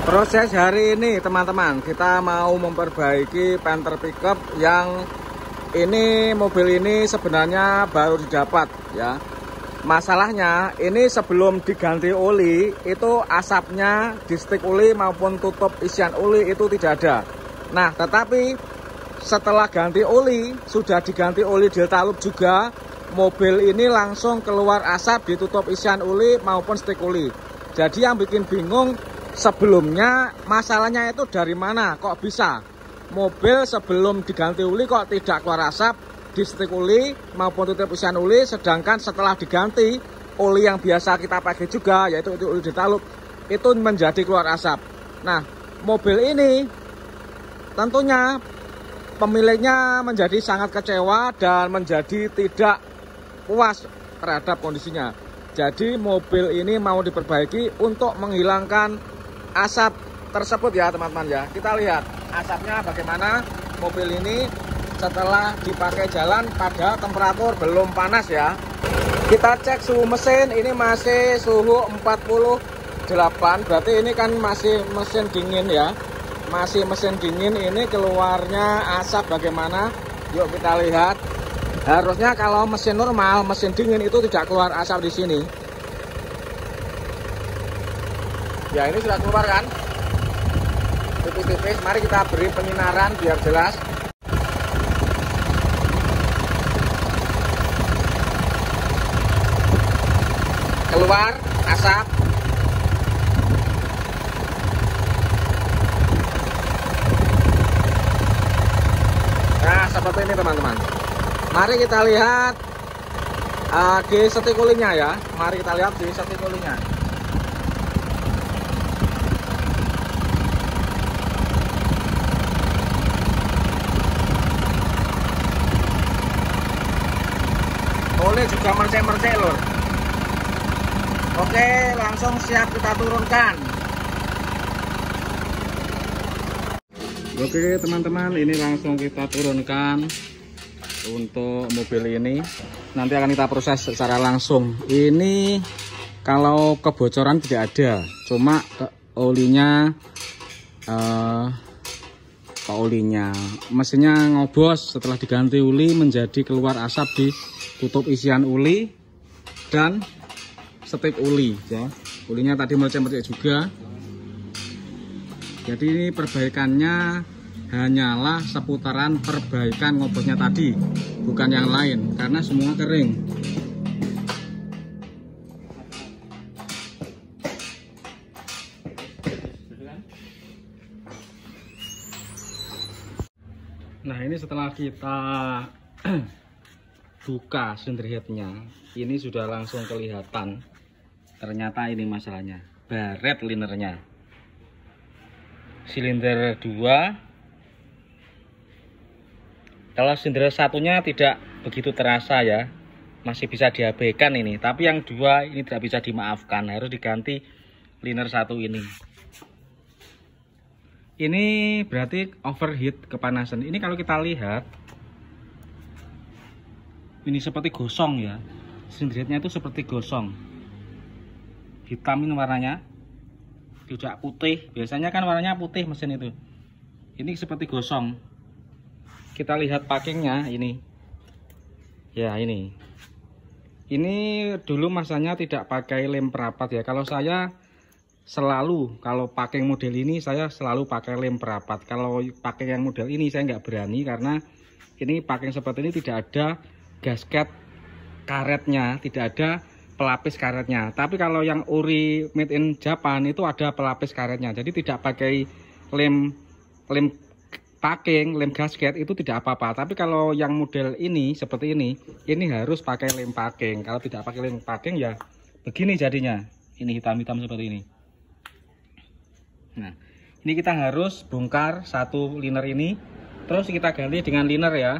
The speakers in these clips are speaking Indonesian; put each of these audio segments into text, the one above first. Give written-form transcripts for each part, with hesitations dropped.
Proses hari ini teman-teman, kita mau memperbaiki Panther pickup yang ini, mobil ini sebenarnya baru didapat ya. Masalahnya ini sebelum diganti oli itu asapnya di stik oli maupun tutup isian oli itu tidak ada. Nah tetapi setelah ganti oli, sudah diganti oli Delta Loop juga, mobil ini langsung keluar asap di tutup isian oli maupun stik oli. Jadi yang bikin bingung, sebelumnya masalahnya itu dari mana? Kok bisa mobil sebelum diganti oli kok tidak keluar asap di stik oli maupun tutup isian oli, sedangkan setelah diganti oli yang biasa kita pakai juga, yaitu oli Delta Loop, itu menjadi keluar asap. Nah mobil ini tentunya pemiliknya menjadi sangat kecewa dan menjadi tidak puas terhadap kondisinya. Jadi mobil ini mau diperbaiki untuk menghilangkan asap tersebut ya teman-teman ya. Kita lihat asapnya bagaimana mobil ini setelah dipakai jalan pada temperatur belum panas ya. Kita cek suhu mesin, ini masih suhu 48, berarti ini kan masih mesin dingin ya. Masih mesin dingin, ini keluarnya asap bagaimana? Yuk kita lihat. Harusnya kalau mesin normal, mesin dingin itu tidak keluar asap di sini. Ya ini sudah keluar kan? Tipis-tipis. Mari kita beri penyinaran biar jelas. Keluar asap. Nah seperti ini teman-teman. Mari kita lihat di stik olinya ya. Mari kita lihat di stik olinya. Oli juga mercek-mercek lur. Oke, langsung siap kita turunkan. Oke teman-teman, ini langsung kita turunkan untuk mobil ini. Nanti akan kita proses secara langsung. Ini kalau kebocoran tidak ada, cuma olinya mesinnya ngobos setelah diganti oli, menjadi keluar asap di tutup isian oli dan stik oli ya. Olinya tadi melecet-melecet juga. Jadi ini perbaikannya hanyalah seputaran perbaikan ngobosnya tadi, bukan yang lain, karena semua kering. Nah ini setelah kita buka silinder headnya, ini sudah langsung kelihatan. Ternyata ini masalahnya, baret linernya. Silinder 2. Kalau silinder satunya tidak begitu terasa ya, masih bisa diabaikan ini. Tapi yang 2 ini tidak bisa dimaafkan, harus diganti liner 1 ini. Ini berarti overheat, kepanasan. Ini kalau kita lihat, ini seperti gosong ya. Silinder headnya itu seperti gosong. Hitam ini warnanya, tidak putih. Biasanya kan warnanya putih mesin itu. Ini seperti gosong. Kita lihat packingnya ini. Ya ini. Ini dulu masanya tidak pakai lem perapat ya. Kalau saya selalu, kalau packing model ini saya selalu pakai lem perapat. Kalau pakai yang model ini saya nggak berani, karena ini packing seperti ini tidak ada gasket karetnya, tidak ada pelapis karetnya. Tapi kalau yang ori made in Japan itu ada pelapis karetnya. Jadi tidak pakai lem packing, lem gasket itu tidak apa-apa. Tapi kalau yang model ini seperti ini harus pakai lem packing. Kalau tidak pakai lem packing ya begini jadinya. Ini hitam-hitam seperti ini. Nah, ini kita harus bongkar satu liner ini, terus kita ganti dengan liner ya.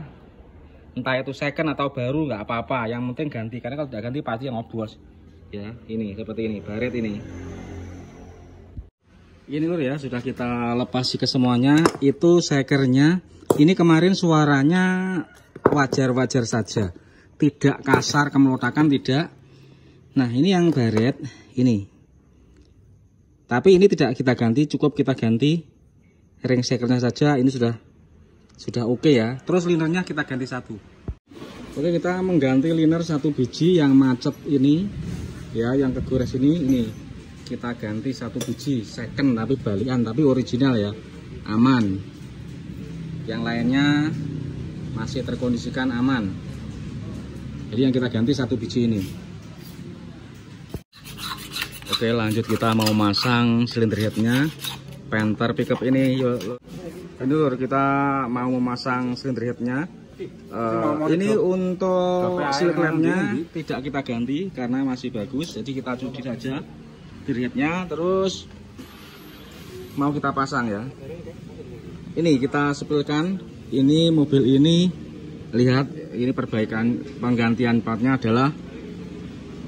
Entah itu second atau baru nggak apa-apa, yang penting ganti, karena kalau tidak ganti pasti yang ngobos. Ya, ini seperti ini, baret ini. Ini lur ya, sudah kita lepas ke semuanya. Itu sekernya. Ini kemarin suaranya wajar-wajar saja, tidak kasar, kemelotakan tidak. Nah ini yang baret ini. Tapi ini tidak kita ganti, cukup kita ganti ring shakernya saja. Ini sudah oke ya. Terus linernya kita ganti satu. Oke, kita mengganti liner satu biji yang macet ini ya, yang kegores ini kita ganti satu biji second tapi balikan, tapi original ya, aman. Yang lainnya masih terkondisikan aman. Jadi yang kita ganti satu biji ini. Oke, lanjut kita mau masang silinder headnya Panther pickup ini. Yuk. Ini lur, kita mau memasang silinder headnya. Ini untuk seal clamp-nya tidak kita ganti karena masih bagus, jadi kita cuci saja headnya, terus mau kita pasang ya. Ini kita sepilkan. Ini mobil ini, lihat ini perbaikan penggantian partnya adalah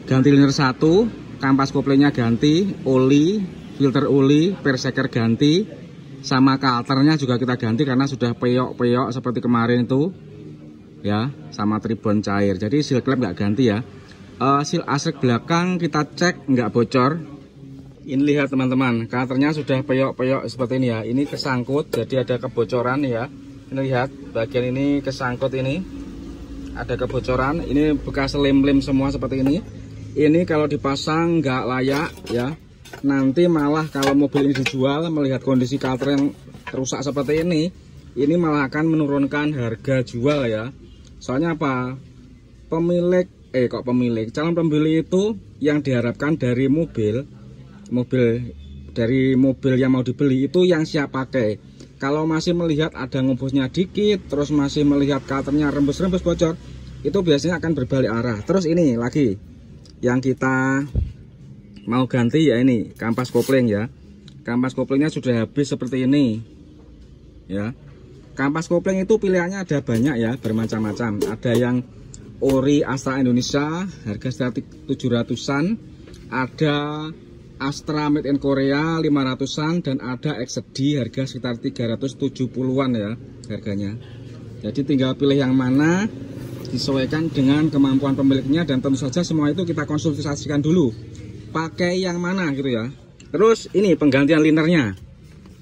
ganti liner satu, kampas koplingnya ganti, oli, filter oli, perseker ganti, sama kalternya juga kita ganti karena sudah peyok-peyok seperti kemarin itu ya, sama tribon cair. Jadi seal clamp nggak ganti ya. Seal aslek belakang kita cek nggak bocor. Ini lihat teman-teman, kalternya sudah peyok-peyok seperti ini ya. Ini kesangkut, jadi ada kebocoran ya. Ini lihat bagian ini kesangkut, ini ada kebocoran. Ini bekas lem-lem semua seperti ini. Ini kalau dipasang nggak layak ya. Nanti malah kalau mobil ini dijual, melihat kondisi kalter yang rusak seperti ini malah akan menurunkan harga jual ya. Soalnya apa? Calon pembeli itu yang diharapkan dari mobil yang mau dibeli itu yang siap pakai. Kalau masih melihat ada ngembusnya dikit, terus masih melihat kalternya rembes-rembes bocor, itu biasanya akan berbalik arah. Terus ini lagi yang kita mau ganti ya, ini kampas kopling ya. Kampas koplingnya sudah habis seperti ini ya. Kampas kopling itu pilihannya ada banyak ya, bermacam-macam. Ada yang ori Astra Indonesia, harga sekitar 700-an. Ada Astra made in Korea 500-an, dan ada XD harga sekitar 370-an ya harganya. Jadi tinggal pilih yang mana, disesuaikan dengan kemampuan pemiliknya, dan tentu saja semua itu kita konsultasikan dulu. Pakai yang mana gitu ya. Terus ini penggantian linernya.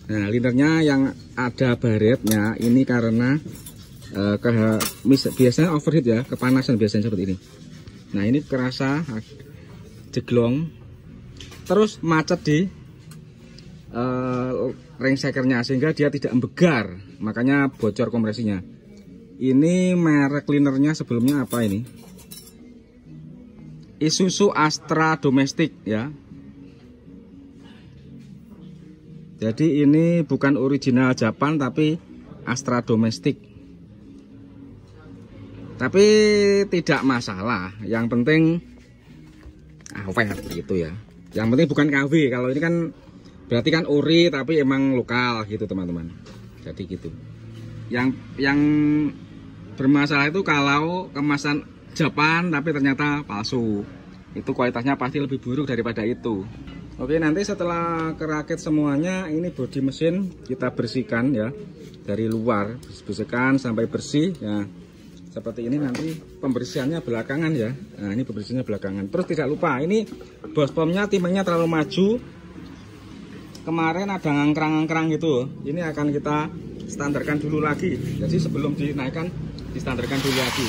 Nah, linernya yang ada baretnya ini karena biasanya overheat ya, kepanasan biasanya seperti ini. Nah, ini kerasa jeglong, terus macet di ring shakernya sehingga dia tidak embegar, makanya bocor kompresinya. Ini merek linernya sebelumnya apa ini? Isuzu Astra Domestic ya. Jadi ini bukan original Japan tapi Astra Domestic. Tapi tidak masalah, yang penting awet gitu ya. Yang penting bukan KW. Kalau ini kan berarti kan ori tapi emang lokal gitu teman-teman. Jadi gitu. Yang bermasalah itu kalau kemasan Japan tapi ternyata palsu. Itu kualitasnya pasti lebih buruk daripada itu. Oke, nanti setelah kerakit semuanya, ini bodi mesin kita bersihkan ya dari luar, bersihkan sampai bersih ya. Seperti ini, nanti pembersihannya belakangan ya. Nah, ini pembersihannya belakangan. Terus tidak lupa, ini bos pomnya timingnya terlalu maju. Kemarin ada ngangkrang-ngangkrang gitu. Ini akan kita standarkan dulu lagi. Jadi sebelum dinaikkan, distandarkan dulu lagi.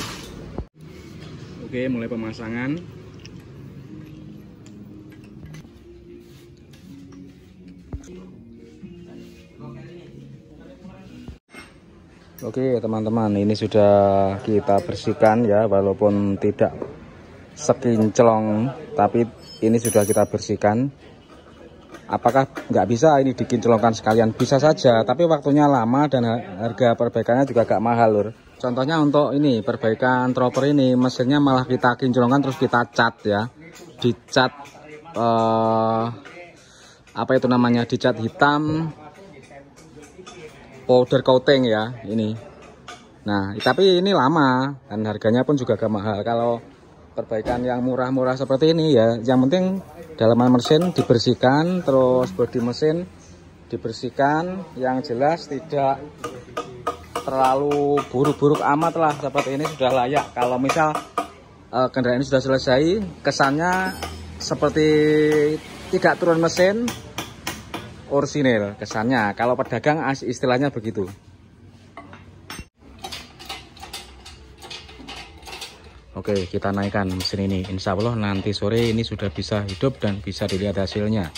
Oke, mulai pemasangan. Oke teman-teman, ini sudah kita bersihkan ya, walaupun tidak sekinclong, tapi ini sudah kita bersihkan. Apakah nggak bisa ini dikinclongkan sekalian? Bisa saja, tapi waktunya lama dan harga perbaikannya juga agak mahal lur. Contohnya untuk ini perbaikan dropper ini, mesinnya malah kita kinclongkan terus kita cat ya, dicat apa itu namanya, dicat hitam, powder coating ya ini. Nah, tapi ini lama dan harganya pun juga agak mahal. Kalau perbaikan yang murah-murah seperti ini ya, yang penting dalaman mesin dibersihkan, terus bodi mesin dibersihkan, yang jelas tidak terlalu buruk-buruk amat lah. Seperti ini sudah layak. Kalau misal kendaraan ini sudah selesai, kesannya seperti tidak turun mesin, orsinil kesannya. Kalau pedagang istilahnya begitu. Oke, kita naikkan mesin ini. Insya Allah nanti sore ini sudah bisa hidup dan bisa dilihat hasilnya.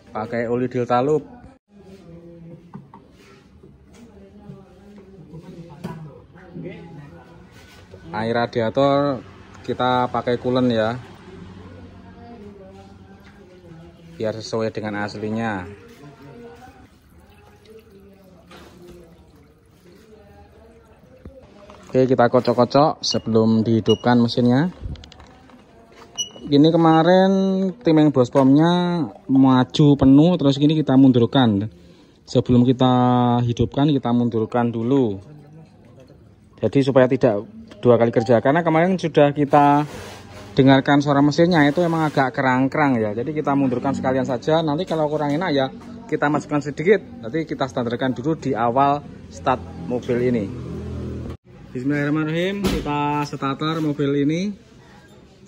Pakai oli Delta-Loop. Air radiator kita pakai coolant ya, biar sesuai dengan aslinya. Oke, kita kocok-kocok sebelum dihidupkan mesinnya. Ini kemarin timing bospomnya maju penuh, terus gini kita mundurkan. Sebelum kita hidupkan, kita mundurkan dulu. Jadi supaya tidak dua kali kerja. Karena kemarin sudah kita dengarkan suara mesinnya itu emang agak kerang-kerang ya. Jadi kita mundurkan sekalian saja. Nanti kalau kurang enak ya kita masukkan sedikit. Nanti kita standarkan dulu di awal start mobil ini. Bismillahirrahmanirrahim. Kita starter mobil ini.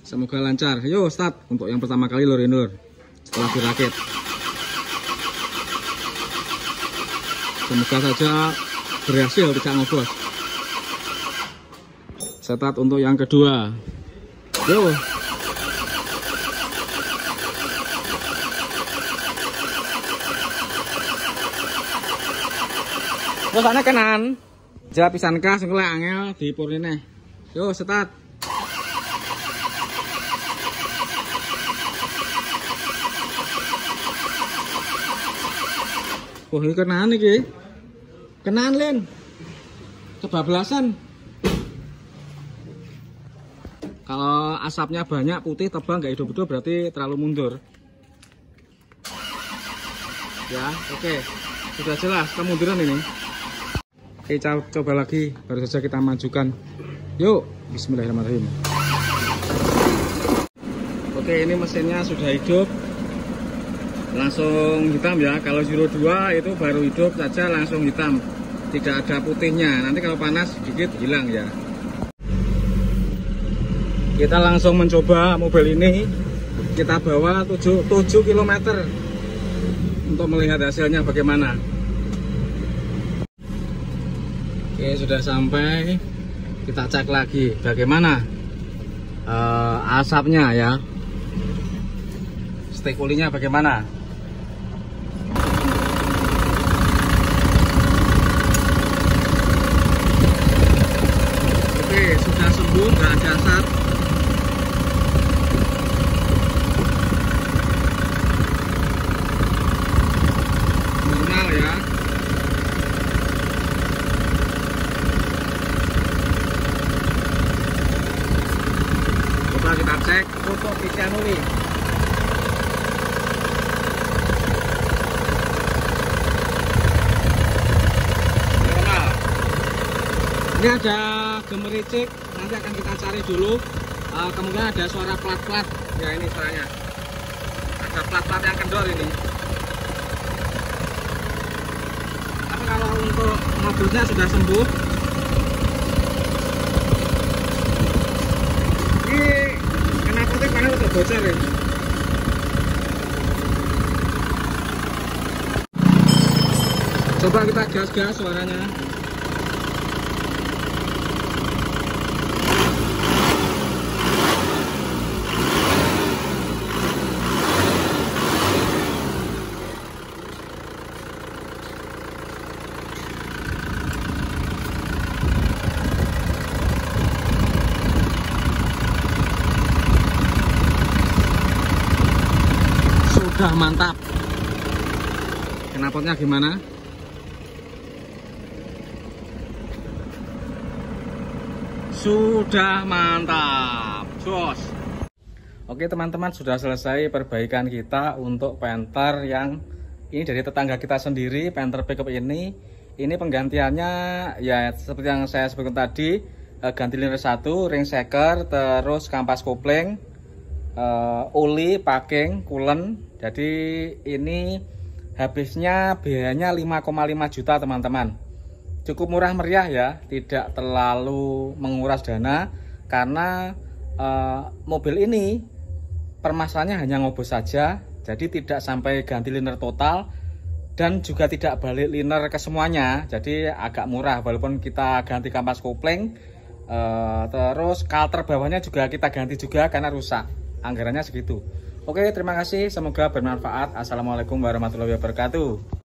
Semoga lancar. Yo start untuk yang pertama kali lur setelah dirakit. Semoga saja berhasil tidak ngobos. Start untuk yang kedua. Yo. Terus ana kanan. Jawab pisan kah sing angel dipurine. Yo start. Oh, ini kenaan nih, kenaan Len, kebablasan. Kalau asapnya banyak, putih, tebal, nggak hidup-hidup berarti terlalu mundur. Ya, oke, sudah jelas kemunduran ini. Oke, coba lagi, baru saja kita majukan. Yuk, Bismillahirrahmanirrahim. Oke, ini mesinnya sudah hidup. Langsung hitam ya. Kalau Euro 2 itu baru hidup saja langsung hitam, tidak ada putihnya. Nanti kalau panas sedikit hilang ya. Kita langsung mencoba mobil ini. Kita bawa 7 km untuk melihat hasilnya bagaimana. Oke, sudah sampai. Kita cek lagi bagaimana asapnya ya. Stek olinya bagaimana. Sudah sembuh, nggak ada asap. Normal ya. Coba kita cek untuk isian oli. Normal. Ini ada gemericik, nanti akan kita cari dulu. Kemungkinan ada suara plat-plat ya, ini suaranya ada plat-plat yang kendor ini. Tapi kalau untuk mobilnya sudah sembuh. Ini kena putih karena udah bocor ini. Coba kita gas-gas suaranya. Sudah mantap. Knalpotnya gimana? Sudah mantap, jos. Oke teman-teman, sudah selesai perbaikan kita untuk Panther yang ini dari tetangga kita sendiri. Panther pickup ini Ini penggantiannya ya seperti yang saya sebutkan tadi, ganti liner 1, ring shaker, terus kampas kopling, oli, packing, coolant. Jadi ini habisnya biayanya 5,5 juta teman-teman. Cukup murah meriah ya, tidak terlalu menguras dana karena mobil ini permasalahannya hanya ngobos saja, jadi tidak sampai ganti liner total dan juga tidak balik liner ke semuanya. Jadi agak murah walaupun kita ganti kampas kopling, terus kalter bawahnya juga kita ganti juga karena rusak. Anggarannya segitu. Oke, terima kasih, semoga bermanfaat. Assalamualaikum warahmatullahi wabarakatuh.